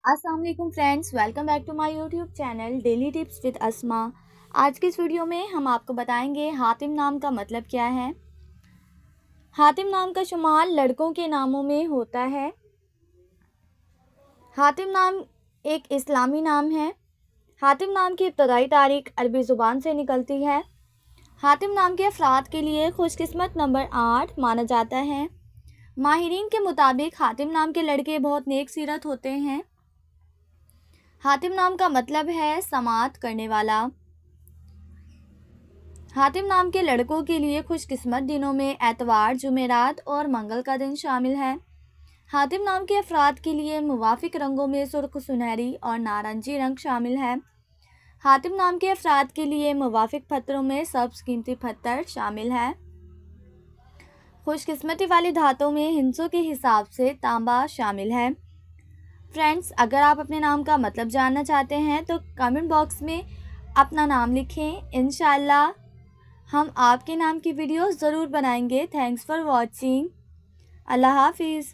अस्सलाम वालेकुम friends, welcome back to my YouTube channel daily tips with Asma. आज की इस वीडियो में हम आपको बताएंगे हातिम नाम का मतलब क्या है। हातिम नाम का शुमार लड़कों के नामों में होता है। हातिम नाम एक इस्लामी नाम है। हातिम नाम की इब्तदाई तारीख अरबी ज़ुबान से निकलती है। हातिम नाम के अफराद के लिए खुशकिस्मत नंबर 8 माना जाता है। माहिरीन के मुताबिक हातिम नाम के लड़के बहुत नेक सीरत होते हैं। हातिम नाम का मतलब है समाअत करने वाला। हातिम नाम के लड़कों के लिए खुशकिस्मत दिनों में एतवार, जुमेरात और मंगल का दिन शामिल है। हातिम नाम के अफराद के लिए मुवाफिक रंगों में सुर्ख, सुनहरी और नारंगी रंग शामिल है। हातिम नाम के अफराद के लिए मुवाफिक पत्थरों में सब्ज़ कीमती पत्थर शामिल है। खुशकिस्मती वाली धातों में हिंसों के हिसाब से तांबा शामिल है। फ्रेंड्स, अगर आप अपने नाम का मतलब जानना चाहते हैं तो कमेंट बॉक्स में अपना नाम लिखें। इंशाल्लाह हम आपके नाम की वीडियो ज़रूर बनाएंगे। Thanks for watching. अल्लाह हाफिज़।